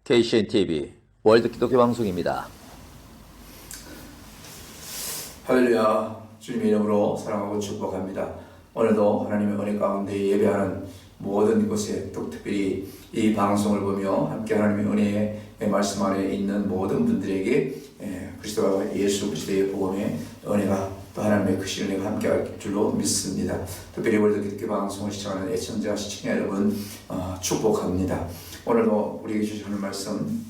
KCNTV 월드 기독교 방송입니다. 할렐루야. 주님의 이름으로 사랑하고 축복합니다. 오늘도 하나님의 은혜 가운데 예배하는 모든 곳에 특별히 이 방송을 보며 함께 하나님의 은혜의 말씀 안에 있는 모든 분들에게 그리스도와 예수 그리스도의 복음의 은혜가 또 하나님의 크신 은혜가 함께할 줄로 믿습니다. 특별히 월드 기독교 방송을 시청하는 애청자 시청자 여러분 축복합니다. 오늘도 우리에게 주시는 말씀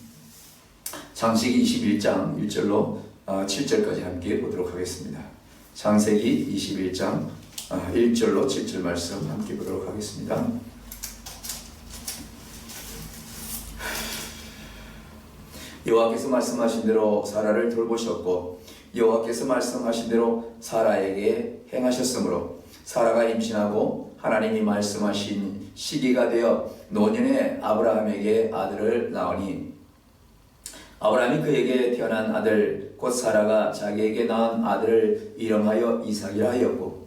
창세기 21장 1절로 7절까지 함께 보도록 하겠습니다. 창세기 21장 1절로 7절 말씀 함께 보도록 하겠습니다. 여호와께서 말씀하신 대로 사라를 돌보셨고 여호와께서 말씀하신 대로 사라에게 행하셨으므로 사라가 임신하고 하나님이 말씀하신 시기가 되어 노년에 아브라함에게 아들을 낳으니 아브라함이 그에게 태어난 아들 곧 사라가 자기에게 낳은 아들을 이름하여 이삭이라 하였고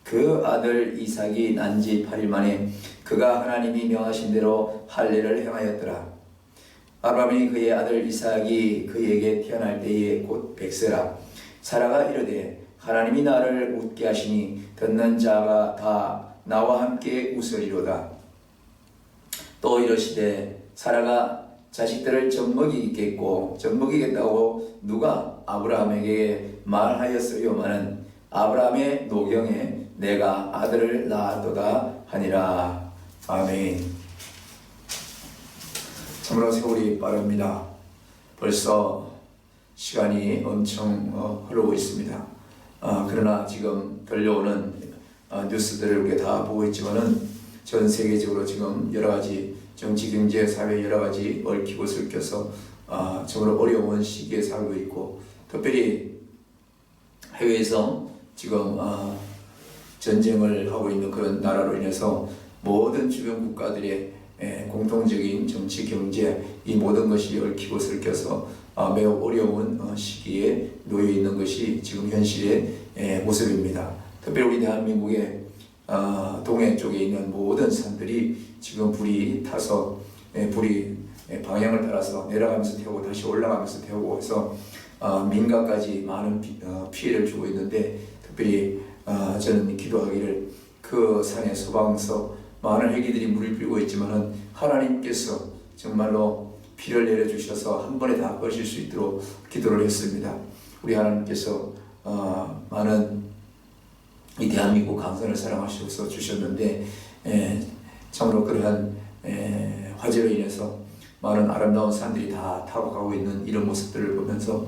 그 아들 이삭이 난 지 8일 만에 그가 하나님이 명하신 대로 할례를 행하였더라. 아브라함이 그의 아들 이삭이 그에게 태어날 때에 곧 100세라. 사라가 이르되 하나님이 나를 웃게 하시니 듣는 자가 다 나와 함께 웃으리로다. 또 이르시되 사라가 자식들을 젖먹이겠고 젖먹이겠다고 누가 아브라함에게 말하였으려마는 아브라함의 노경에 내가 아들을 낳았도다 하니라. 아멘. 참으로 세월이 빠릅니다. 벌써 시간이 엄청 흐르고 있습니다. 그러나 지금 들려오는 뉴스들을 우리가 다 보고 있지만은 전 세계적으로 지금 여러 가지 정치, 경제, 사회 여러 가지 얽히고 설켜서 정말 어려운 시기에 살고 있고 특별히 해외에서 지금 전쟁을 하고 있는 그런 나라로 인해서 모든 주변 국가들의 공통적인 정치, 경제 이 모든 것이 얽히고 설켜서 매우 어려운 시기에 놓여 있는 것이 지금 현실의 모습입니다. 특별히 우리 대한민국의 동해 쪽에 있는 모든 산들이 지금 불이 타서 불이 방향을 따라서 내려가면서 태우고 다시 올라가면서 태우고 해서 민가까지 많은 피해를 주고 있는데 특별히 저는 기도하기를 그 산의 소방서 많은 헬기들이 물을 빌고 있지만은 하나님께서 정말로 비를 내려주셔서 한 번에 다 꺼질 수 있도록 기도를 했습니다. 우리 하나님께서 많은 이 대한민국 강산을 사랑하셔서 주셨는데 참으로 그러한 화재로 인해서 많은 아름다운 산들이 다 타고 가고 있는 이런 모습들을 보면서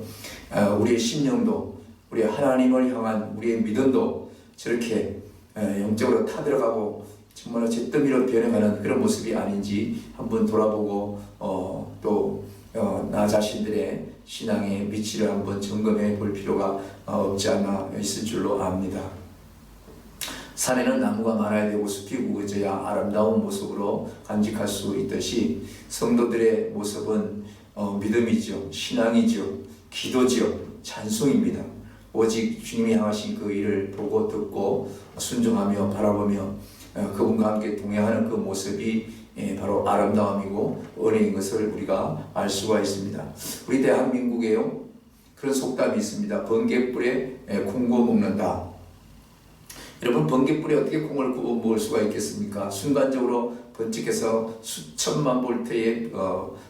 우리의 심령도 우리 하나님을 향한 우리의 믿음도 저렇게 영적으로 타들어가고 정말 잿더미로 변해가는 그런 모습이 아닌지 한번 돌아보고 또 나 자신들의 신앙의 위치를 한번 점검해 볼 필요가 없지 않나 있을 줄로 압니다. 산에는 나무가 많아야 되고 숲이 우거져야 아름다운 모습으로 간직할 수 있듯이 성도들의 모습은 믿음이죠, 신앙이죠, 기도죠, 찬송입니다. 오직 주님이 향하신 그 일을 보고 듣고 순종하며 바라보며 그분과 함께 동행하는 그 모습이 바로 아름다움이고 은혜인 것을 우리가 알 수가 있습니다. 우리 대한민국에요 그런 속담이 있습니다. 번개불에 콩 구워 먹는다. 여러분 번개불에 어떻게 콩을 구워 먹을 수가 있겠습니까? 순간적으로 번쩍해서 수천만 볼트의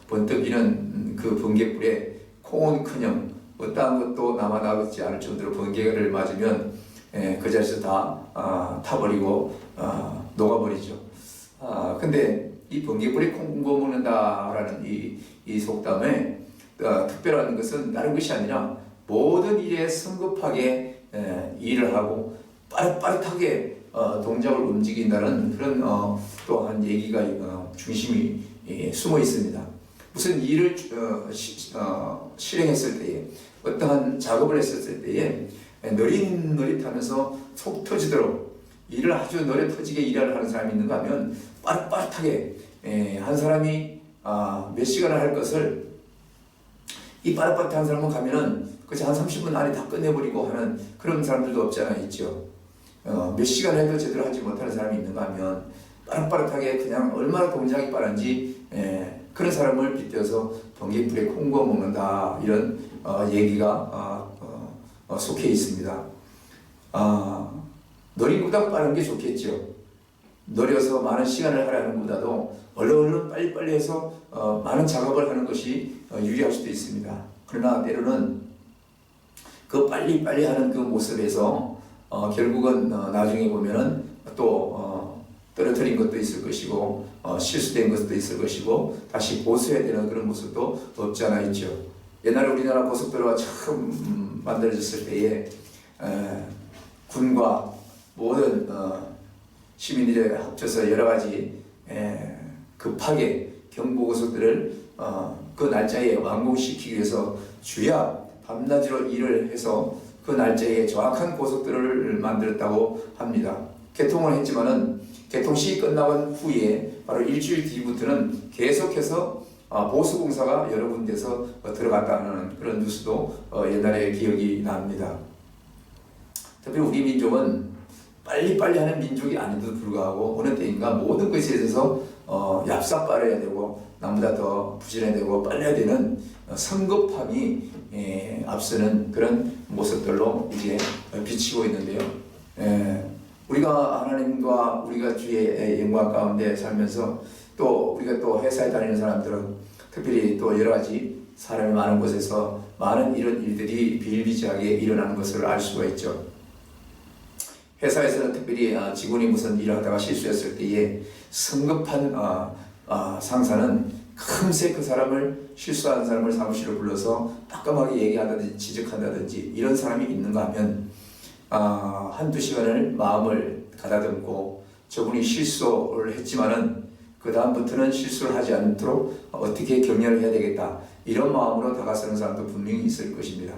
번뜩이는 그 번개불에 콩은커녕 어떠한 것도 남아나지 않을 정도로 번개를 맞으면 그 자리에서 다 타버리고 녹아버리죠. 근데 이 번개불에 콩 구워 먹는다라는 이 속담에 특별한 것은 다른 것이 아니라 모든 일에 성급하게 일을 하고 빠릿빠릿하게 동작을 움직인다는 그런 또한 얘기가 중심이 숨어 있습니다. 무슨 일을 실행했을 때에 어떠한 작업을 했을 때에 느릿느릿하면서 속 터지도록 일을 아주 노래 터지게 일을 하는 사람이 있는가 하면 빠릿빠릿하게 한 사람이 몇 시간을 할 것을 이 빠릿빠릿한 사람은 가면은 그치 한 30분 안에 다 끝내버리고 하는 그런 사람들도 없지 않아 있죠. 몇 시간 해도 제대로 하지 못하는 사람이 있는가 하면 빠릿빠릿하게 그냥 얼마나 동작이 빠른지 그런 사람을 빗대어서 번개불에 콩 구워 먹는다 이런 얘기가 속해 있습니다. 느린 것보다 빠른 게 좋겠죠. 느려서 많은 시간을 하라는 것보다도 얼른 빨리빨리 해서 많은 작업을 하는 것이 유리할 수도 있습니다. 그러나 때로는 그 빨리빨리 하는 그 모습에서 결국은 나중에 보면은 또 떨어뜨린 것도 있을 것이고 실수된 것도 있을 것이고 다시 보수해야 되는 그런 모습도 없지 않아 있죠. 옛날에 우리나라 고속도로가 처음 만들어졌을 때에 군과 모든 시민들이 합쳐서 여러 가지 급하게 경부고속도로를 그 날짜에 완공시키기 위해서 주야 밤낮으로 일을 해서 그 날짜에 정확한 고속도로를 만들었다고 합니다. 개통을 했지만은 개통식이 끝나고 후에 바로 일주일 뒤부터는 계속해서 보수공사가 여러 군데서 들어갔다는 그런 뉴스도 옛날에 기억이 납니다. 특히 우리 민족은 빨리빨리 하는 민족이 아닌데도 불구하고 어느 때인가 모든 것에 대해서 얍삽 빠르야 되고 남보다 더 부지런해야 되고 빨라야 되는 성급함이 앞서는 그런 모습들로 이제 비치고 있는데요. 우리가 하나님과 우리가 주의 영광 가운데 살면서 또 우리가 또 회사에 다니는 사람들은 특별히 또 여러 가지 사람이 많은 곳에서 많은 이런 일들이 비일비재하게 일어나는 것을 알 수가 있죠. 회사에서는 특별히 직원이 무슨 일을 하다가 실수했을 때에 성급한 상사는 금세 그 사람을 실수한 사람을 사무실로 불러서 따끔하게 얘기한다든지 지적한다든지 이런 사람이 있는가 하면 한두 시간을 마음을 가다듬고 저분이 실수를 했지만은 그 다음부터는 실수를 하지 않도록 어떻게 격려를 해야 되겠다 이런 마음으로 다가서는 사람도 분명히 있을 것입니다.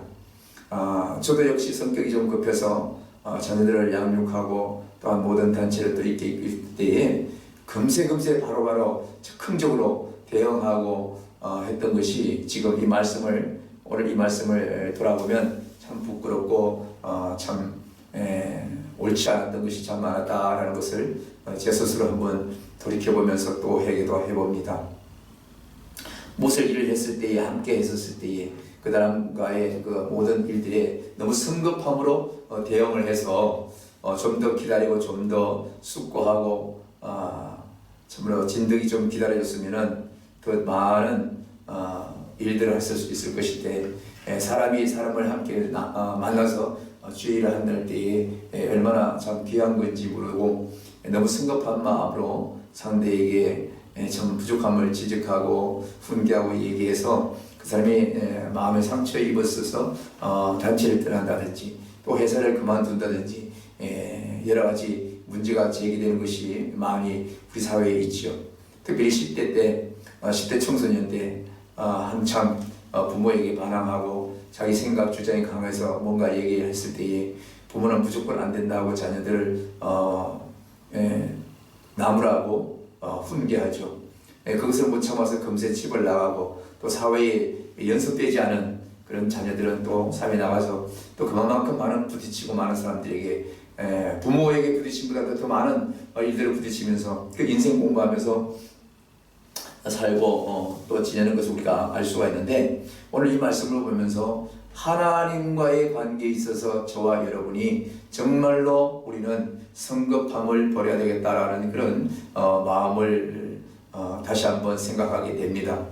저도 역시 성격이 좀 급해서 자녀들을 양육하고 또한 모든 단체를 또 이끌 때에 금세 바로바로 즉흥적으로 대응하고 했던 것이 지금 이 말씀을 오늘 이 말씀을 돌아보면 참 부끄럽고 참 옳지 않았던 것이 참 많았다라는 것을 제 스스로 한번 돌이켜보면서 또 회개도 해봅니다. 무엇을 일을 했을 때에 함께 했었을 때에 그 사람과의 그 모든 일들에 너무 성급함으로 대응을 해서 좀 더 기다리고 좀 더 숙고하고 참으로 진득이 좀 기다려줬으면은 더 많은 일들을 했을 수 있을 것일 때 사람이 사람을 함께 만나서 주의를 한다는 때에 얼마나 참 귀한 건지 모르고 너무 성급한 마음으로 상대에게 참 부족함을 지적하고 훈계하고 얘기해서 그 사람이 마음에 상처 입었어서 단체를 떠난다든지 또 회사를 그만둔다든지 여러 가지 문제가 제기되는 것이 많이 우리 사회에 있죠. 특별히 10대 때 10대 청소년 때 한참 부모에게 반항하고 자기 생각 주장이 강해서 뭔가 얘기를 했을 때에 부모는 무조건 안 된다고 자녀들을 나무라고 훈계하죠. 그것을 못 참아서 금세 집을 나가고 또 사회에 연습되지 않은 그런 자녀들은 또 사회에 나가서 또 그만큼 많은 부딪히고 많은 사람들에게 부모에게 부딪힘보다 더 많은 일들을 부딪히면서 그 인생 공부하면서 살고 또 지내는 것을 우리가 알 수가 있는데 오늘 이 말씀을 보면서 하나님과의 관계에 있어서 저와 여러분이 정말로 우리는 성급함을 버려야 되겠다라는 그런 마음을 다시 한번 생각하게 됩니다.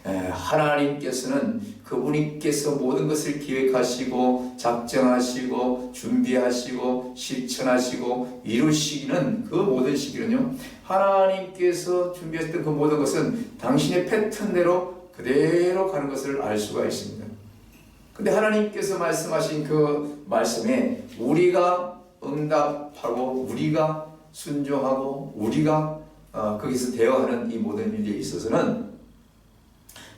하나님께서는 그분께서 모든 것을 기획하시고 작정하시고 준비하시고 실천하시고 이루시기는 그 모든 시기는요 하나님께서 준비했던 그 모든 것은 당신의 패턴대로 그대로 가는 것을 알 수가 있습니다. 근데 하나님께서 말씀하신 그 말씀에 우리가 응답하고 우리가 순종하고 우리가 거기서 대화하는 이 모든 일에 있어서는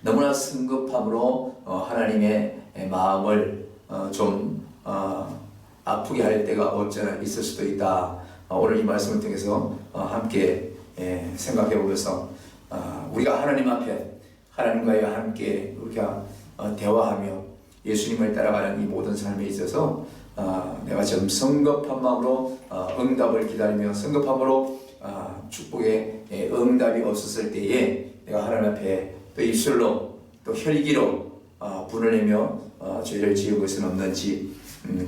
너무나 성급함으로 하나님의 마음을 좀 아프게 할 때가 없지 않아 있을 수도 있다. 오늘 이 말씀을 통해서 함께 생각해 보면서 우리가 하나님 앞에 하나님과의 함께 우리가 대화하며 예수님을 따라가는 이 모든 삶에 있어서 내가 좀 성급한 마음으로 응답을 기다리며 성급함으로 축복의 응답이 없었을 때에 내가 하나님 앞에 또 입술로 또 혈기로 분을 내며 죄를 지은 것은 없는지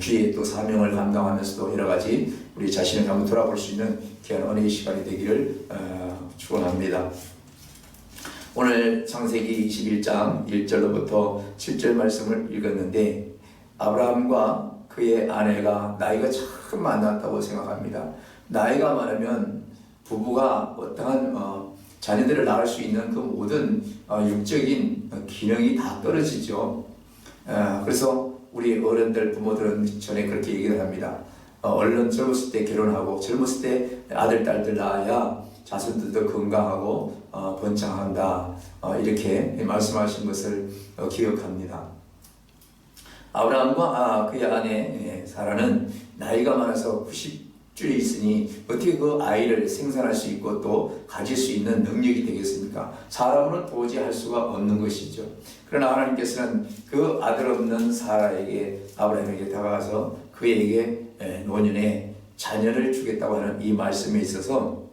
귀에 또 사명을 감당하면서도 여러 가지 우리 자신을 한번 돌아볼 수 있는 귀한 은혜의 시간이 되기를 축원합니다. 오늘 창세기 21장 1절로부터 7절 말씀을 읽었는데 아브라함과 그의 아내가 나이가 참 많았다고 생각합니다. 나이가 많으면 부부가 어떠한 자녀들을 낳을 수 있는 그 모든 육적인 기능이 다 떨어지죠. 그래서 우리 어른들 부모들은 전에 그렇게 얘기를 합니다. 얼른 젊었을 때 결혼하고 젊었을 때 아들 딸들 낳아야 자손들도 건강하고 번창한다, 이렇게 말씀하신 것을 기억합니다. 아브라함과 그의 아내 사라는 나이가 많아서 90줄에 있으니 어떻게 그 아이를 생산할 수 있고 또 가질 수 있는 능력이 되겠습니까? 사람으로는 도저히 할 수가 없는 것이죠. 그러나 하나님께서는 그 아들 없는 사라에게, 아브라함에게 다가가서 그에게 노년에 자녀를 주겠다고 하는 이 말씀에 있어서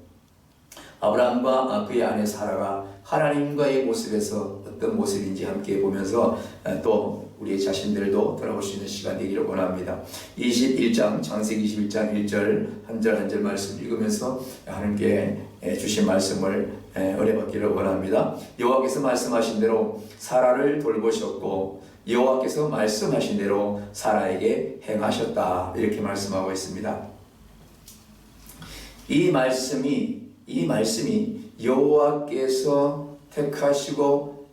아브라함과 그의 아내 사라가 하나님과의 모습에서 어떤 모습인지 함께 보면서 또 우리 자신들도 돌아볼 수 있는 시간 되기를 원합니다. 21장 창세기 21장 1절 한 절 한 절 말씀 읽으면서 하나님께 주신 말씀을 은혜받기를 원합니다. 여호와께서 말씀하신 대로 사라를 돌보셨고 여호와께서 말씀하신 대로 사라에게 행하셨다, 이렇게 말씀하고 있습니다. 이 말씀이 여호와께서 택하시고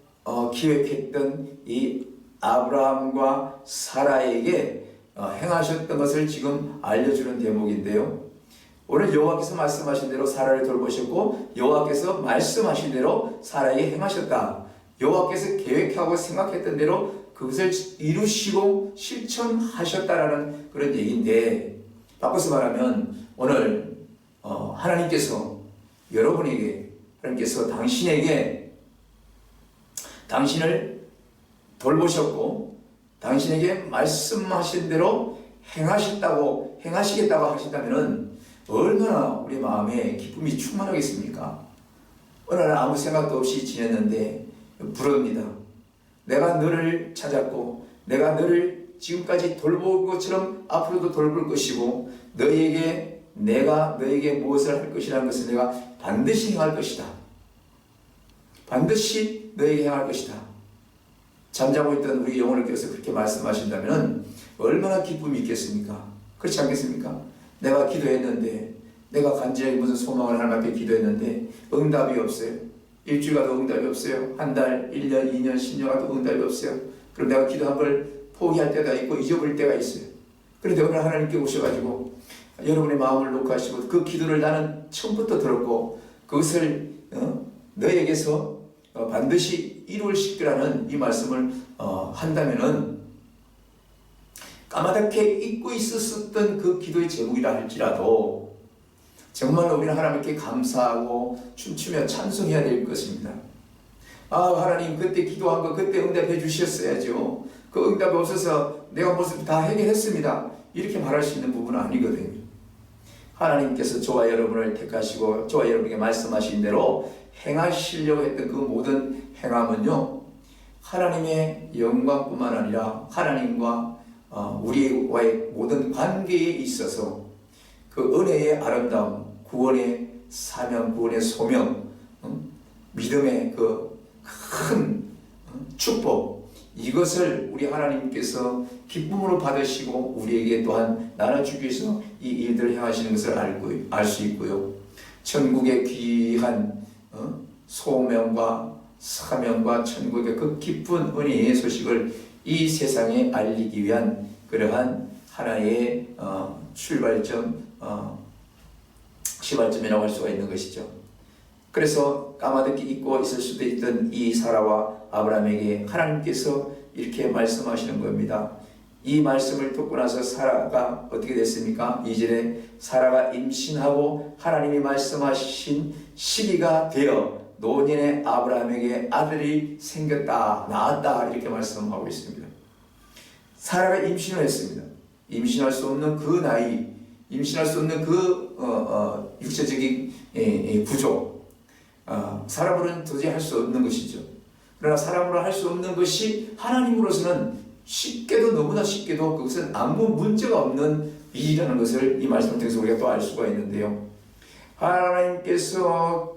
기획했던 이 아브라함과 사라에게 행하셨던 것을 지금 알려주는 대목인데요. 오늘 여호와께서 말씀하신 대로 사라를 돌보셨고 여호와께서 말씀하신 대로 사라에게 행하셨다. 여호와께서 계획하고 생각했던 대로 그것을 이루시고 실천하셨다라는 그런 얘기인데, 바꿔서 말하면 오늘 하나님께서 여러분에게, 하나님께서 당신을 돌보셨고 당신에게 말씀하신 대로 행하시겠다고 하신다면 얼마나 우리 마음에 기쁨이 충만하겠습니까? 어느 날 아무 생각도 없이 지냈는데 부릅니다. 내가 너를 찾았고 내가 너를 지금까지 돌볼 것처럼 앞으로도 돌볼 것이고 내가 너에게 무엇을 할 것이라는 것을 내가 반드시 행할 것이다. 반드시 너에게 행할 것이다. 잠자고 있던 우리 영혼을 깨워서 그렇게 말씀하신다면 얼마나 기쁨이 있겠습니까? 그렇지 않겠습니까? 내가 기도했는데, 내가 간절히 무슨 소망을 하나님 앞에 기도했는데 응답이 없어요. 일주일 가도 응답이 없어요. 한 달, 1년, 2년, 10년 가도 응답이 없어요. 그럼 내가 기도한 걸 포기할 때가 있고 잊어버릴 때가 있어요. 그런데 오늘 하나님께 오셔가지고 여러분의 마음을 놓고 하시고 그 기도를 나는 처음부터 들었고 그것을 너에게서 반드시 이루실 거라는 이 말씀을 한다면은 까마득히 잊고 있었던 그 기도의 제목이라 할지라도 정말로 우리는 하나님께 감사하고 춤추며 찬송해야 될 것입니다. 하나님 그때 기도한 거 그때 응답해 주셨어야죠. 그 응답이 없어서 내가 무슨 다 해결했습니다, 이렇게 말할 수 있는 부분은 아니거든요. 하나님께서 저와 여러분을 택하시고 저와 여러분에게 말씀하신 대로 행하시려고 했던 그 모든 행함은요, 하나님의 영광뿐만 아니라 하나님과 우리와의 모든 관계에 있어서 그 은혜의 아름다움, 구원의 사명, 구원의 소명, 믿음의 그 큰 축복, 이것을 우리 하나님께서 기쁨으로 받으시고 우리에게 또한 나눠주기 위해서 이 일들을 행하시는 것을 알 수 있고요. 천국의 귀한 소명과 사명과 천국의 그 기쁜 은혜의 소식을 이 세상에 알리기 위한 그러한 하나의 출발점, 시발점이라고 할 수가 있는 것이죠. 그래서 까마득히 잊고 있을 수도 있던 이 사라와 아브라함에게 하나님께서 이렇게 말씀하시는 겁니다. 이 말씀을 듣고 나서 사라가 어떻게 됐습니까? 2절에 사라가 임신하고 하나님이 말씀하신 시기가 되어 노년에 아브라함에게 아들이 생겼다, 낳았다, 이렇게 말씀하고 있습니다. 사라가 임신을 했습니다. 임신할 수 없는 그 나이, 임신할 수 없는 그 육체적인 구조, 사람으로는 도저히 할 수 없는 것이죠. 그러나 사람으로 할 수 없는 것이 하나님으로서는 쉽게도, 너무나 쉽게도 그것은 아무 문제가 없는 일이라는 것을 이 말씀을 통해서 우리가 또 알 수가 있는데요. 하나님께서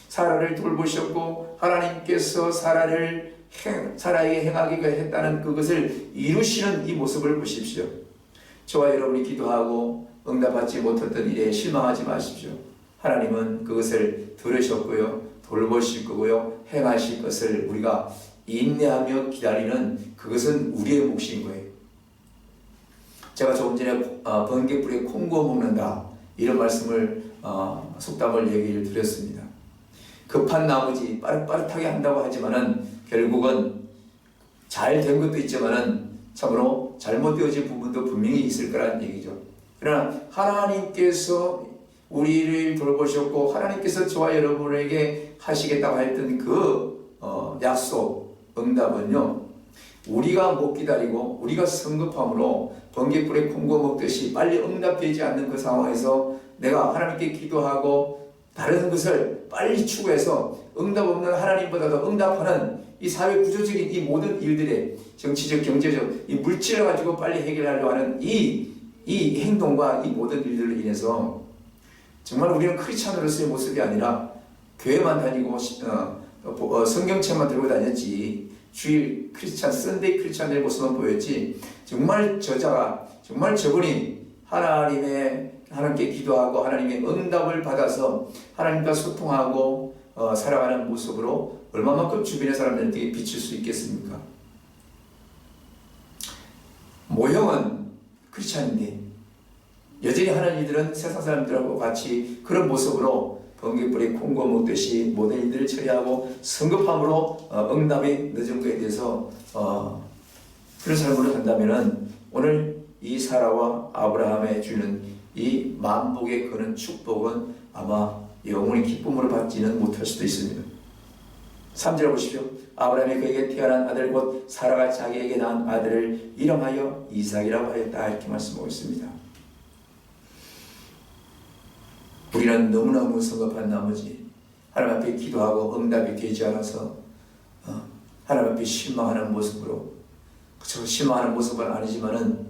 사라를 돌보셨고 하나님께서 사라에게 행하기가 했다는 그것을 이루시는 이 모습을 보십시오. 저와 여러분이 기도하고 응답받지 못했던 일에 실망하지 마십시오. 하나님은 그것을 들으셨고요, 돌보실 거고요, 행하실 것을 우리가 인내하며 기다리는 그것은 우리의 몫인 거예요. 제가 조금 전에 번개불에 콩 구워 먹는다 이런 말씀을 속담을 얘기를 드렸습니다. 급한 나머지 빠릿빠릿하게 한다고 하지만은 결국은 잘 된 것도 있지만은 참으로 잘못되어진 부분도 분명히 있을 거라는 얘기죠. 그러나 하나님께서 우리를 돌보셨고 하나님께서 저와 여러분에게 하시겠다고 했던 그 약속, 응답은요, 우리가 못 기다리고 우리가 성급함으로 번개불에 콩 구워 먹듯이 빨리 응답되지 않는 그 상황에서 내가 하나님께 기도하고 다른 것을 빨리 추구해서 응답 없는 하나님보다도 응답하는 이 사회 구조적인 이 모든 일들의 정치적, 경제적, 이 물질을 가지고 빨리 해결하려고 하는 이 행동과 이 모든 일들로 인해서 정말 우리는 크리스찬으로서의 모습이 아니라 교회만 다니고 성경책만 들고 다녔지, 주일 크리스찬, 썬데이 크리스찬의 모습만 보였지, 정말 저분이 하나님께 기도하고 하나님의 응답을 받아서 하나님과 소통하고 살아가는 모습으로 얼마만큼 주변의 사람들에게 비칠 수 있겠습니까? 모형은 크리스찬인데 여전히 하는 일들은 세상 사람들하고 같이 그런 모습으로 번개불에 콩 구워 먹듯이 모든 일들을 처리하고 성급함으로 응답이 늦은 것에 대해서 그런 삶으로 한다면은 오늘 이 사라와 아브라함에 주는 이 만복에 거는 축복은 아마 영원히 기쁨으로 받지는 못할 수도 있습니다. 3절 보십시오. 아브라함이 그에게 태어난 아들 곧 사라가 자기에게 낳은 아들을 이름하여 이삭이라고 하였다, 이렇게 말씀하고 있습니다. 우리는 너무너무 성급한 나머지 하나님 앞에 기도하고 응답이 되지 않아서 하나님 앞에 실망하는 모습으로, 그쵸, 실망하는 모습은 아니지만은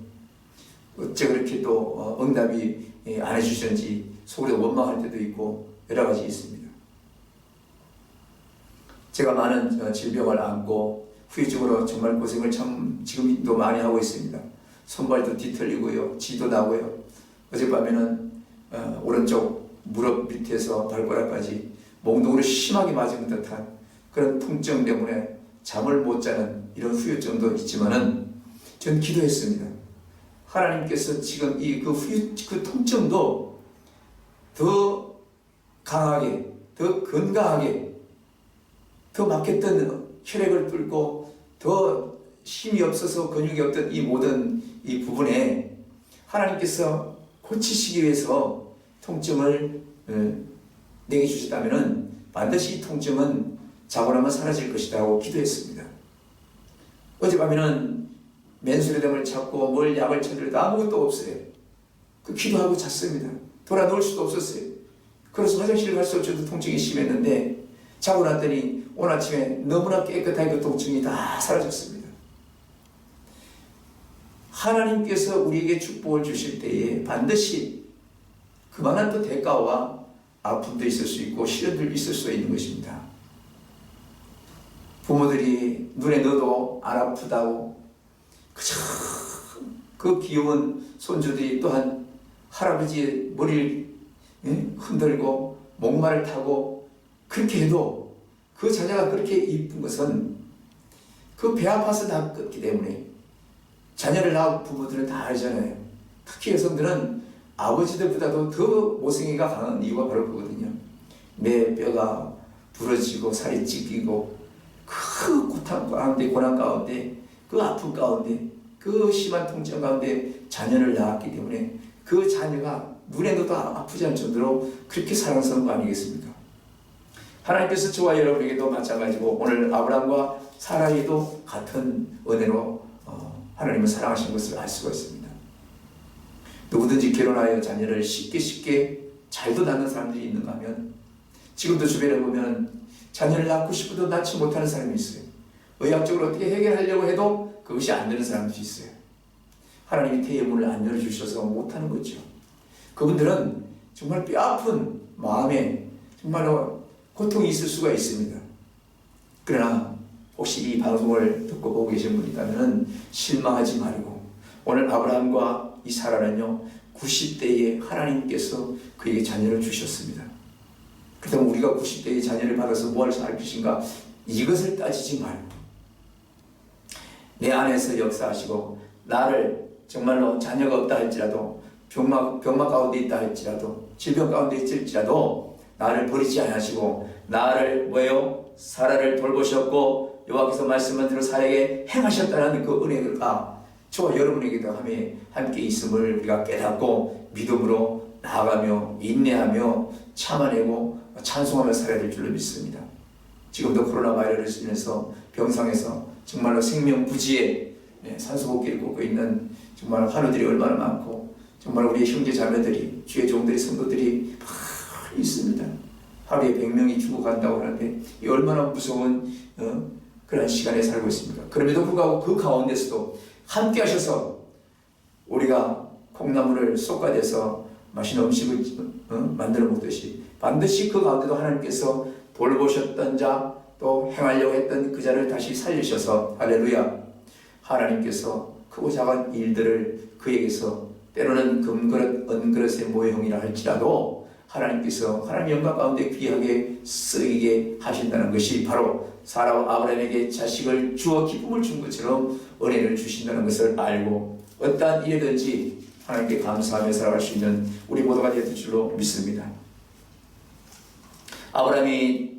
어째 그렇게 또 응답이 안 해주시는지 속으로 원망할 때도 있고 여러 가지 있습니다. 제가 많은 질병을 안고 후유증으로 정말 고생을 참 지금도 많이 하고 있습니다. 손발도 뒤틀리고요, 지도 나고요. 어젯밤에는 오른쪽 무릎 밑에서 발가락까지 몽둥이로 심하게 맞은 듯한 그런 통증 때문에 잠을 못 자는 이런 후유증도 있지만은 전 기도했습니다. 하나님께서 지금 그 통증도 더 강하게, 더 건강하게, 더 막혔던 혈액을 뚫고 더 힘이 없어서 근육이 없던 이 모든 이 부분에 하나님께서 고치시기 위해서 통증을 내게 주셨다면 반드시 이 통증은 자고 나면 사라질 것이다 하고 기도했습니다. 어젯밤에는 맨수레담을 찾고 뭘 약을 쳐들어도 아무것도 없어요. 그 기도하고 잤습니다. 돌아 누울 수도 없었어요. 그래서 화장실 갈 수 없어도 통증이 심했는데 자고 났더니 오늘 아침에 너무나 깨끗하게 그 통증이 다 사라졌습니다. 하나님께서 우리에게 축복을 주실 때에 반드시 그만한 또 대가와 아픔도 있을 수 있고 시련도 있을 수 있는 것입니다. 부모들이 눈에 넣어도 안 아프다고 그저 그 귀여운 손주들이 또한 할아버지의 머리를 흔들고 목마를 타고 그렇게 해도 그 자녀가 그렇게 이쁜 것은 그 배 아파서 낳았기 때문에 자녀를 낳은 부모들은 다 알잖아요. 특히 여성들은 아버지들보다도 더 모성애가 강한 이유가 바로 그거거든요. 내 뼈가 부러지고 살이 찢기고 그 고통 가운데, 고난 가운데, 그 아픔 가운데, 그 심한 통증 가운데 자녀를 낳았기 때문에 그 자녀가 눈에 넣어도 아프지 않을 정도로 그렇게 사랑스러운 거 아니겠습니까? 하나님께서 저와 여러분에게도 마찬가지고 오늘 아브라함과 사라에도 같은 은혜로 하나님을 사랑하신 것을 알 수가 있습니다. 누구든지 결혼하여 자녀를 쉽게 잘도 낳는 사람들이 있는가 하면 지금도 주변에 보면 자녀를 낳고 싶어도 낳지 못하는 사람이 있어요. 의학적으로 어떻게 해결하려고 해도 그것이 안 되는 사람도 있어요. 하나님이 태의 문을 안 열어주셔서 못하는 거죠. 그분들은 정말 뼈아픈 마음에 정말로 고통이 있을 수가 있습니다. 그러나 혹시 이 방송을 듣고 보고 계신 분이 있다면 실망하지 말고, 오늘 아브라함과 이 사라는요 90대에 하나님께서 그에게 자녀를 주셨습니다. 그렇다면 우리가 90대에 자녀를 받아서 뭘 살 것인가, 이것을 따지지 말고 내 안에서 역사하시고, 나를 정말로 자녀가 없다 할지라도, 병마 가운데 있다 할지라도, 질병 가운데 있을지라도 나를 버리지 않으시고 나를 뭐예요? 사라를 돌보셨고 여호와께서 말씀한 대로 사라에게 행하셨다는 그 은혜가 저와 여러분에게도 함께 있음을 우리가 깨닫고 믿음으로 나아가며 인내하며 참아내고 찬송하며 살아야 될 줄로 믿습니다. 지금도 코로나 바이러스로 인해서 병상에서 정말로 생명부지에 산소호흡기를 꽂고 있는 정말 환우들이 얼마나 많고, 정말 우리의 형제 자매들이, 주의 종들이, 성도들이 많이 있습니다. 하루에 100명이 죽어간다고 하는데 이 얼마나 무서운 그런 시간에 살고 있습니까? 그럼에도 불구하고 그 가운데서도 함께 하셔서 우리가 콩나물을 솎아내서 맛있는 음식을 만들어 먹듯이 반드시 그 가운데도 하나님께서 돌보셨던 자, 또 행하려고 했던 그 자를 다시 살리셔서, 할렐루야, 하나님께서 크고 작은 일들을 그에게서, 때로는 금그릇 은그릇의 모형이라 할지라도 하나님께서 하나님 영광 가운데 귀하게 쓰이게 하신다는 것이 바로 사라와 아브라함에게 자식을 주어 기쁨을 준 것처럼 은혜를 주신다는 것을 알고 어떠한 일이든지 하나님께 감사하며 살아갈 수 있는 우리 모두가 되었을 줄로 믿습니다. 아브라함이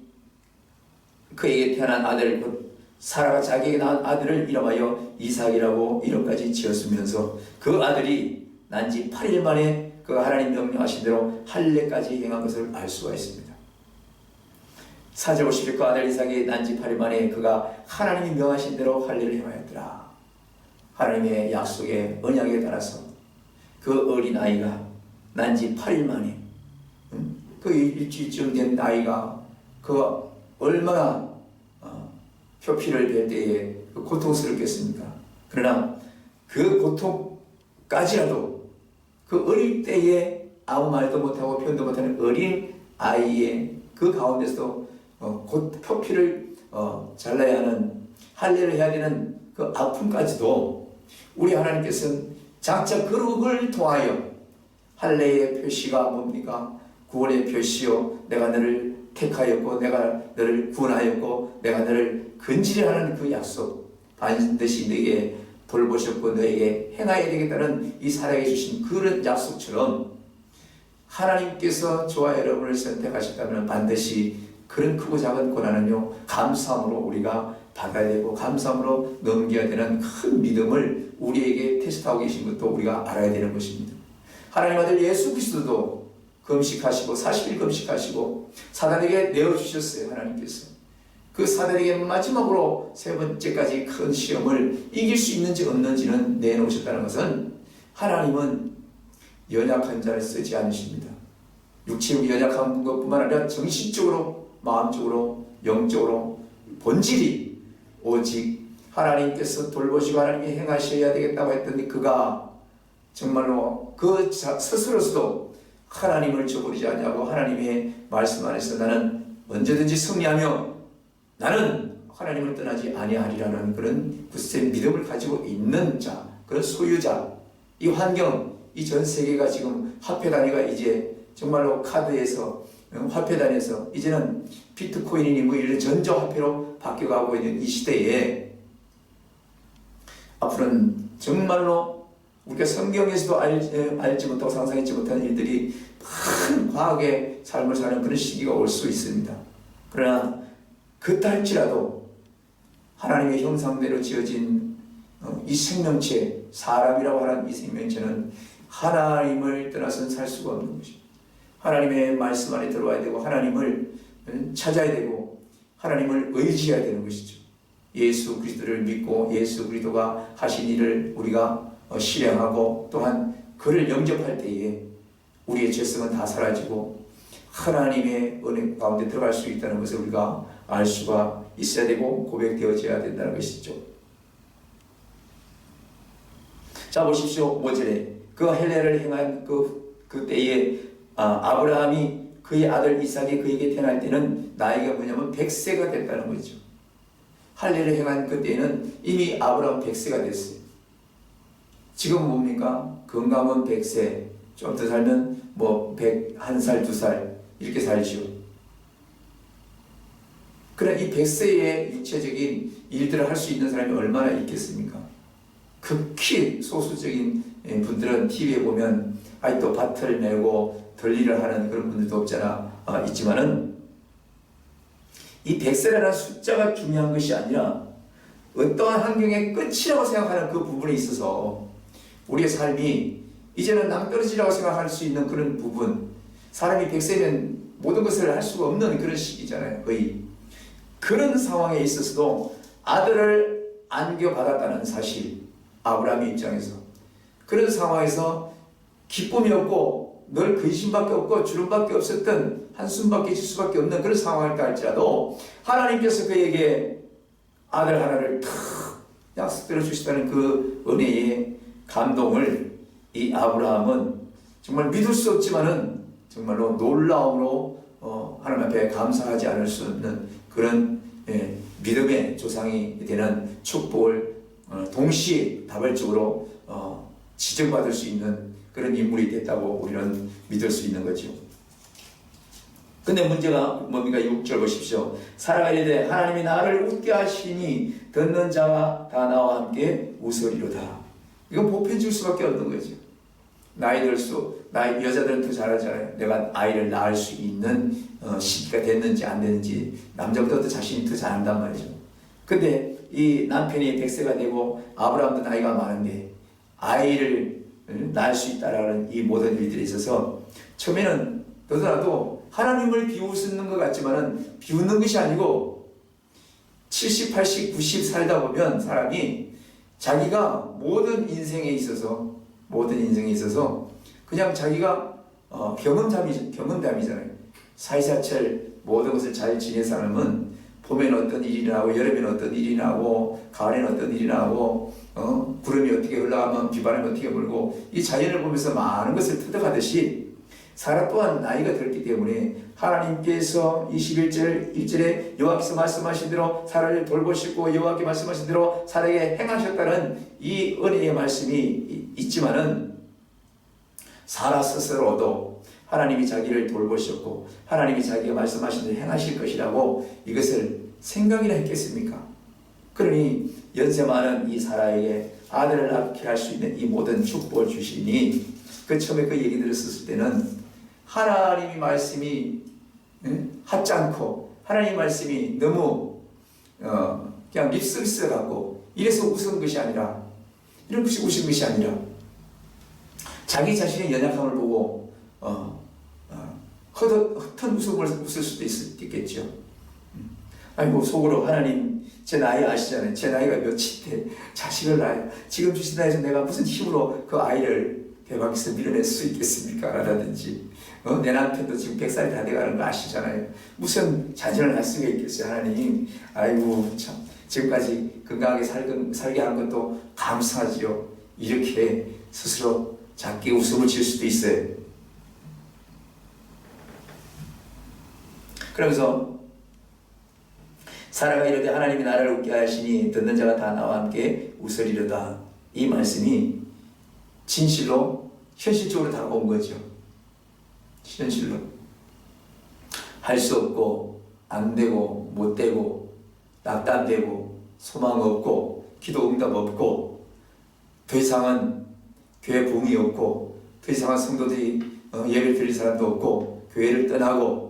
그에게 태어난 아들, 사라가 자기에게 낳은 아들을 이름하여 이삭이라고 이름까지 지었으면서 그 아들이 난지 8일 만에 그 하나님 명령하신 대로 할례까지 행한 것을 알 수가 있습니다. 4절 50절 그 아들 이삭이 난지 8일 만에 그가 하나님이 명하신 대로 할례를 행하였더라. 하나님의 약속의 언약에 따라서 그 어린아이가 난지 8일 만에 그 일주일쯤 된 아이가 그 얼마나 표피를 뵐 때에 고통스럽겠습니까? 그러나 그 고통까지라도 그 어릴 때에 아무 말도 못하고 표현도 못하는 어린 아이의 그 가운데서 곧 표피를 잘라야 하는, 할례를 해야 되는 그 아픔까지도 우리 하나님께서는 장차 그룹을 통하여 할례의 표시가 뭡니까? 구원의 표시요, 내가 너를 택하였고 내가 너를 구원하였고 내가 너를 건지려하는 그 약속, 반드시 너에게 돌보셨고 너에게 행하여야 되겠다는 이 사랑해 주신 그런 약속처럼 하나님께서 저와 여러분을 선택하셨다면 반드시 그런 크고 작은 고난은요 감사함으로 우리가 받아야 되고 감사함으로 넘겨야 되는 큰 믿음을 우리에게 테스트하고 계신 것도 우리가 알아야 되는 것입니다. 하나님 아들 예수 그리스도도 금식하시고 40일 금식하시고 사단에게 내어주셨어요. 하나님께서 그 사단에게 마지막으로 세 번째까지 큰 시험을 이길 수 있는지 없는지는 내놓으셨다는 것은 하나님은 연약한 자를 쓰지 않으십니다. 육체로 연약한 것뿐만 아니라 정신적으로, 마음적으로, 영적으로, 본질이 오직 하나님께서 돌보시고 하나님이 행하셔야 되겠다고 했더니 그가 정말로 그 스스로서도 하나님을 저버리지 않냐고 하나님의 말씀 안에서 나는 언제든지 승리하며 나는 하나님을 떠나지 아니하리라는 그런 굳센 믿음을 가지고 있는 자, 그런 소유자, 이 환경, 이 전 세계가 지금 화폐 단위가 이제 정말로 카드에서 화폐 단위에서 이제는 비트코인이니 뭐 이런 전자화폐로 바뀌어가고 있는 이 시대에 앞으로는 정말로 우리가 성경에서도 알지 못하고 상상했지 못한 일들이 큰 과학의 삶을 사는 그런 시기가 올 수 있습니다. 그러나 그렇다 할지라도 하나님의 형상대로 지어진 이 생명체, 사람이라고 하는 이 생명체는 하나님을 떠나서는 살 수가 없는 것입니다. 하나님의 말씀 안에 들어와야 되고 하나님을 찾아야 되고 하나님을 의지해야 되는 것이죠. 예수 그리스도를 믿고 예수 그리스도가 하신 일을 우리가 실행하고 또한 그를 영접할 때에 우리의 죄성은 다 사라지고 하나님의 은혜 가운데 들어갈 수 있다는 것을 우리가 알 수가 있어야 되고 고백되어져야 된다는 것이죠. 자 보십시오. 5절에 그 헬례를 행한 그 때에 아브라함이 그의 아들 이삭이 그에게 태어날 때는 나이가 뭐냐면 100세가 됐다는 거죠. 할례를 행한 그때에는 이미 아브라함 100세가 됐어요. 지금 뭡니까? 건강은 100세, 좀 더 살면 뭐 101살, 2살 이렇게 살죠. 그러나 이 100세의 육체적인 일들을 할 수 있는 사람이 얼마나 있겠습니까? 극히 소수적인 분들은 TV에 보면 또 밭을 메고 덜일을 하는 그런 분들도 없잖아. 있지만은 이 100세라는 숫자가 중요한 것이 아니라 어떠한 환경의 끝이라고 생각하는 그 부분에 있어서 우리의 삶이 이제는 낭떠러지라고 생각할 수 있는 그런 부분, 사람이 100세면 모든 것을 할 수가 없는 그런 시기잖아요. 거의 그런 상황에 있어서도 아들을 안겨받았다는 사실, 아브라함의 입장에서 그런 상황에서 기쁨이 없고 늘 근심밖에 없고 주름밖에 없었던 한숨밖에 질 수밖에 없는 그런 상황일까 할지라도 하나님께서 그에게 아들 하나를 탁 약속대로 주시다는 그 은혜의 감동을 이 아브라함은 정말 믿을 수 없지만은 정말로 놀라움으로 하나님 앞에 감사하지 않을 수 없는 그런 믿음의 조상이 되는 축복을 동시에 다발적으로 지정받을 수 있는 그런 인물이 됐다고 우리는 믿을 수 있는 거죠. 근데 문제가 뭡니까? 6절 보십시오. 사라가 이르되 하나님이 나를 웃게 하시니 듣는 자가 다 나와 함께 웃으리로다. 이건 보편 줄 수밖에 없는 거죠. 나이 들수록 여자들은 더 잘하잖아요. 내가 아이를 낳을 수 있는 시기가 됐는지 안 됐는지 남자보다 더 자신이 더 잘한단 말이죠. 근데 이 남편이 100세가 되고 아브라함도 나이가 많은데 아이를 낳을 수 있다라는 이 모든 일들에 있어서 처음에는 너더라도 하나님을 비웃는 것 같지만은 비웃는 것이 아니고 70, 80, 90 살다 보면 사람이 자기가 모든 인생에 있어서 그냥 자기가 경험담이잖아요. 사이사철 모든 것을 잘 지낸 사람은 봄에는 어떤 일이 나고 여름에는 어떤 일이 나고 가을에는 어떤 일이 나고 구름이 어떻게 흘러가면 비바람이 어떻게 불고 이 자연을 보면서 많은 것을 터득하듯이 사람 또한 나이가 들기 때문에 하나님께서 21절에 여호와께서 말씀하신 대로 사라를 돌보시고 여호와께 말씀하신 대로 사라에게 행하셨다는 이 은혜의 말씀이 있지만은 사라 스스로도 하나님이 자기를 돌보셨고 하나님이 자기가 말씀하신 대로 행하실 것이라고 이것을 생각이나 했겠습니까? 그러니 연세 많은 이 사라에게 아들을 낳게 할 수 있는 이 모든 축복을 주시니 그 처음에 그 얘기 들었을 때는 하나님의 말씀이 하찮고 하나님의 말씀이 너무 그냥 립서비스 같고 이래서 웃은 것이 아니라 이런 것이 웃은 것이 아니라 자기 자신의 연약함을 보고 헛된 웃음을 웃을 수도 있겠죠. 아니 뭐 속으로 하나님 제 나이 아시잖아요. 제 나이가 몇인데 자식을 낳아요. 지금 주신 나이에서 내가 무슨 힘으로 그 아이를 배 밖에서 밀어낼 수 있겠습니까? 라든지 내 남편도 지금 100살이 다 돼가는 거 아시잖아요. 무슨 자신을 할 수가 있겠어요. 하나님 아이고 참 지금까지 건강하게 살게 한 것도 감사하지요. 이렇게 스스로 작게 웃음을 질 수도 있어요. 그러면서 사라가 이르되 하나님이 나를 웃게 하시니 듣는 자가 다 나와 함께 웃으리로다. 이 말씀이 진실로 현실적으로 다가온 거죠. 현실로 할 수 없고 안 되고 못 되고 낙담되고 소망 없고 기도 응답 없고 더 이상은 교회 부흥이 없고 더 이상은 성도들이 예배를 드릴 사람도 없고 교회를 떠나고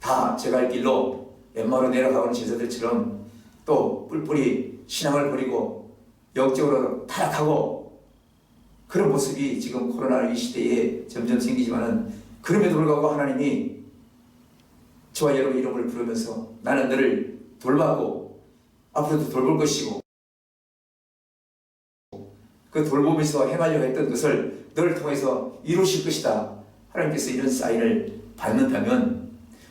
다 제 갈 길로 엠마로 내려가는 제자들처럼 또 뿔뿔이 신앙을 버리고 영적으로 타락하고 그런 모습이 지금 코로나 이 시대에 점점 생기지만은 그럼에도 불구하고 하나님이 저와 여러분 이름을 부르면서 나는 너를 돌보고 앞으로도 돌볼 것이고 그 돌보면서 행하려고 했던 것을 너를 통해서 이루실 것이다. 하나님께서 이런 사인을 받는다면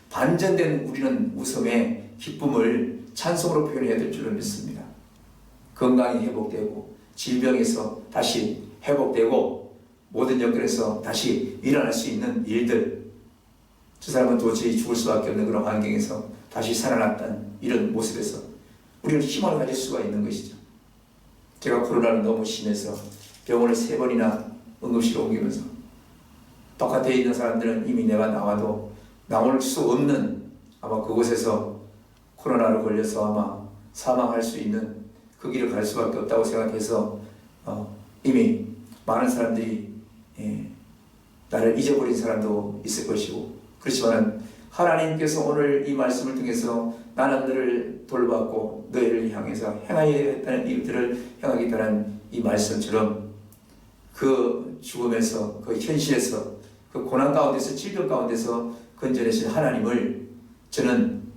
반전된 우리는 웃음의 기쁨을 찬송으로 표현해야 될 줄을 믿습니다. 건강이 회복되고 질병에서 다시 회복되고 모든 연결에서 다시 일어날 수 있는 일들, 저 사람은 도저히 죽을 수밖에 없는 그런 환경에서 다시 살아났다는 이런 모습에서 우리는 희망을 가질 수가 있는 것이죠. 제가 코로나를 너무 심해서 병원을 3번이나 응급실에 옮기면서 바깥에 있는 사람들은 이미 내가 나와도 나올 수 없는 아마 그곳에서 코로나로 걸려서 아마 사망할 수 있는 그 길을 갈 수밖에 없다고 생각해서 이미 많은 사람들이 나를 잊어버린 사람도 있을 것이고, 그렇지만 하나님께서 오늘 이 말씀을 통해서 나는 너를 돌봤고 너희를 향해서 행하겠다는 일들을 행하겠다는 이 말씀처럼 그 죽음에서 그 현실에서 그 고난 가운데서 질병 가운데서 건져내신 하나님을 저는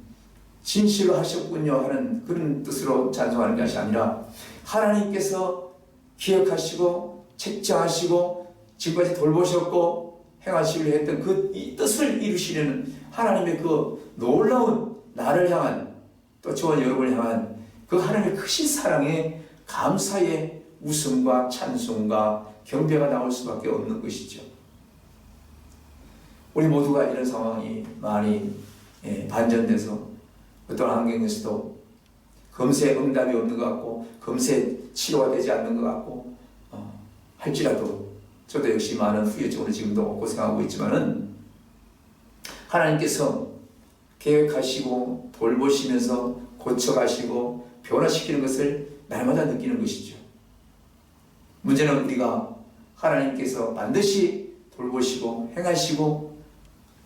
진실로 하셨군요 하는 그런 뜻으로 찬송하는 것이 아니라, 하나님께서 기억하시고 책정하시고 지금까지 돌보셨고 행하시려 했던 그 이 뜻을 이루시려는 하나님의 그 놀라운 나를 향한, 또 저와 여러분을 향한 그 하나님의 크신 사랑에 감사의 웃음과 찬송과 경배가 나올 수밖에 없는 것이죠. 우리 모두가 이런 상황이 많이 반전돼서 어떤 환경에서도 금세 응답이 없는 것 같고 금세 치료가 되지 않는 것 같고 할지라도 저도 역시 많은 후유증으로 지금도 고생하고 있지만은 하나님께서 계획하시고 돌보시면서 고쳐가시고 변화시키는 것을 날마다 느끼는 것이죠. 문제는 우리가 하나님께서 반드시 돌보시고 행하시고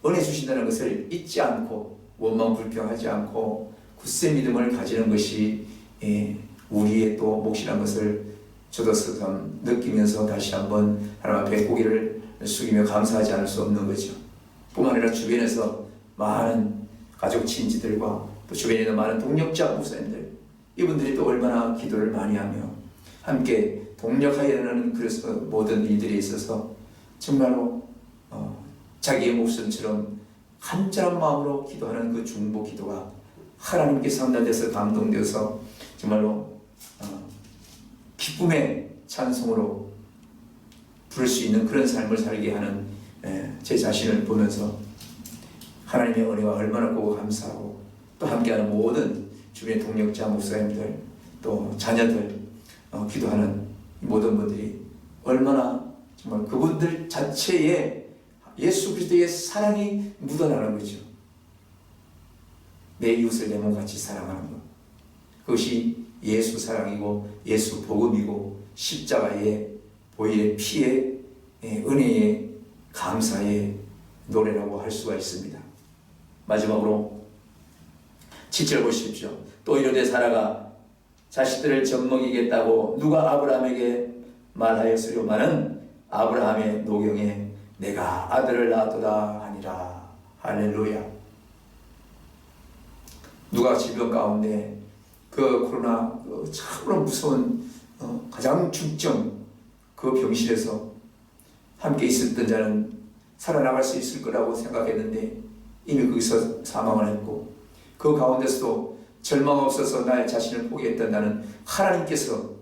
은혜 주신다는 것을 잊지 않고 원망 불평하지 않고 굳세 믿음을 가지는 것이 우리의 또 몫이라는 것을 저도 참 느끼면서 다시 한번 하나님 앞에 고개를 숙이며 감사하지 않을 수 없는 거죠. 뿐만 아니라 주변에서 많은 가족 친지들과 또 주변에 있는 많은 동력자 목사님들, 이분들이 또 얼마나 기도를 많이 하며 함께 동력하여 하는 그래서 모든 일들에 있어서 정말로 자기의 목숨처럼 간절한 마음으로 기도하는 그 중보 기도가 하나님께 상달돼서 감동되어서 정말로 기쁨의 찬송으로 부를 수 있는 그런 삶을 살게 하는 제 자신을 보면서 하나님의 은혜와 얼마나 보고 감사하고, 또 함께하는 모든 주변의 동력자 목사님들 또 자녀들 기도하는 모든 분들이 얼마나 정말 그분들 자체에 예수 그리스도의 사랑이 묻어나는 거죠. 내 이웃을 내 몸같이 사랑하는 것, 그것이 예수 사랑이고 예수 복음이고 십자가의 보혈의 피의 은혜의 감사의 노래라고 할 수가 있습니다. 마지막으로 7절 보십시오. 또 이르되 사라가 자식들을 젖먹이겠다고 누가 아브라함에게 말하였으려마는 아브라함의 노경에 내가 아들을 낳았도다 하니라. 할렐루야. 누가 질병 가운데 그 코로나 참으로 무서운 가장 중증 그 병실에서 함께 있었던 자는 살아나갈 수 있을 거라고 생각했는데 이미 거기서 사망을 했고, 그 가운데서도 절망 없어서 나의 자신을 포기했던 나는 하나님께서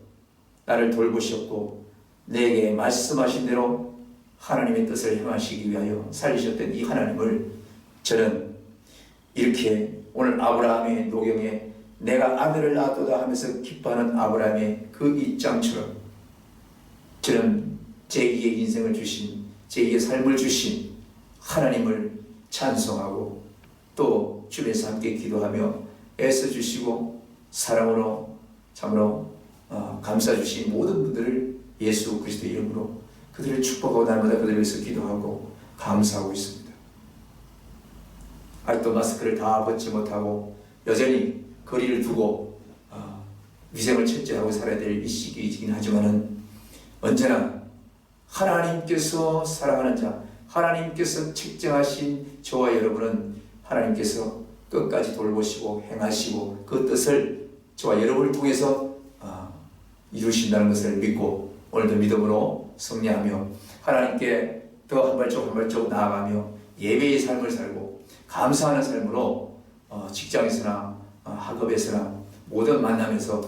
나를 돌보셨고 내게 말씀하신 대로 하나님의 뜻을 행하시기 위하여 살리셨던 이 하나님을 저는 이렇게 오늘 아브라함의 노경에 내가 아들을 낳았도다 하면서 기뻐하는 아브라함의 그 입장처럼 저는 제2의 인생을 주신, 제2의 삶을 주신 하나님을 찬송하고 또 주변에서 함께 기도하며 애써주시고 사랑으로 참으로 감싸 주신 모든 분들을 예수 그리스도 이름으로 그들을 축복하고 날마다 그들을 위해서 기도하고 감사하고 있습니다. 아직도 마스크를 다 벗지 못하고 여전히 거리를 두고 위생을 철저하고 살아야 될 이 시기이긴 하지만은 언제나 하나님께서 사랑하는 자, 하나님께서 책정하신 저와 여러분은 하나님께서 끝까지 돌보시고 행하시고 그 뜻을 저와 여러분을 통해서 이루신다는 것을 믿고 오늘도 믿음으로 승리하며 하나님께 더 한 발짝 한 발짝 나아가며 예배의 삶을 살고 감사하는 삶으로 직장에서나 학업에서나 모든 만남에서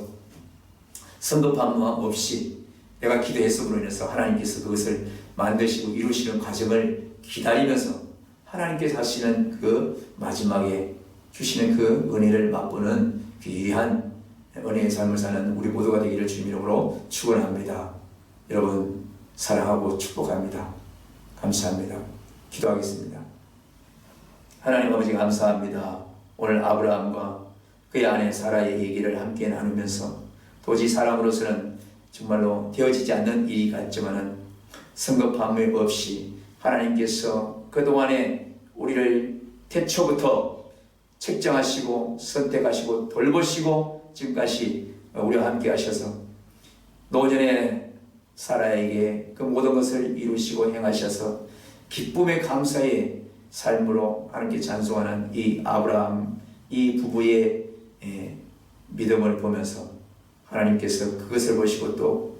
성급한 마음 없이 내가 기도했음으로 인해서 하나님께서 그것을 만드시고 이루시는 과정을 기다리면서 하나님께서 하시는 그 마지막에 주시는 그 은혜를 맛보는 귀한 은혜의 삶을 사는 우리 모두가 되기를 주님 이름으로 축원합니다. 여러분 사랑하고 축복합니다. 감사합니다. 기도하겠습니다. 하나님 아버지 감사합니다. 오늘 아브라함과 그의 아내 사라의 얘기를 함께 나누면서 도저히 사람으로서는 정말로 되어지지 않는 일이 같지만은 성급함 없이 하나님께서 그동안에 우리를 태초부터 책정하시고 선택하시고 돌보시고 지금까지 우리와 함께 하셔서 노전에 사라에게 그 모든 것을 이루시고 행하셔서 기쁨의 감사의 삶으로 하나님께 찬송하는 이 아브라함 이 부부의 믿음을 보면서 하나님께서 그것을 보시고 또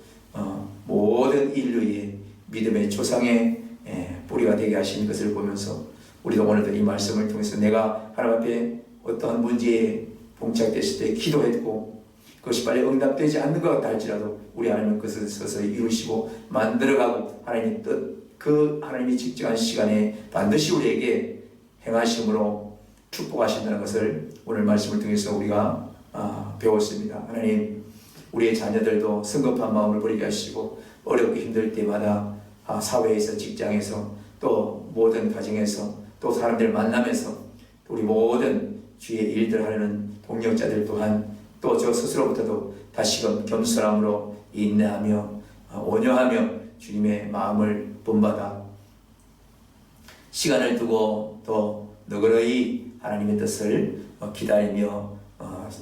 모든 인류의 믿음의 조상의 뿌리가 되게 하신 것을 보면서 우리도 오늘도 이 말씀을 통해서 내가 하나님 앞에 어떠한 문제에 봉착됐을 때 기도했고 그것이 빨리 응답되지 않는 것 같다 할지라도 우리 하나님은 그것을 서서히 이루시고 만들어가고 하나님의 뜻 그 하나님이 직정한 시간에 반드시 우리에게 행하심으로 축복하신다는 것을 오늘 말씀을 통해서 우리가 배웠습니다. 하나님 우리의 자녀들도 성급한 마음을 버리게 하시고 어렵고 힘들 때마다 사회에서 직장에서 또 모든 가정에서 또 사람들 만나면서 우리 모든 주의 일들 하려는 동력자들 또한 또 저 스스로부터도 다시금 겸손함으로 인내하며 온유하며 주님의 마음을 본받아 시간을 두고 더 너그러이 하나님의 뜻을 기다리며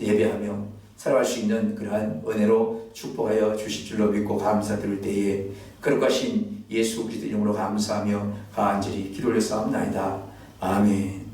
예배하며 살아갈 수 있는 그러한 은혜로 축복하여 주실 줄로 믿고 감사드릴 때에 거룩하신 예수 그리스도 이름으로 감사하며 간절히 기도 올려서 합나이다. 아멘.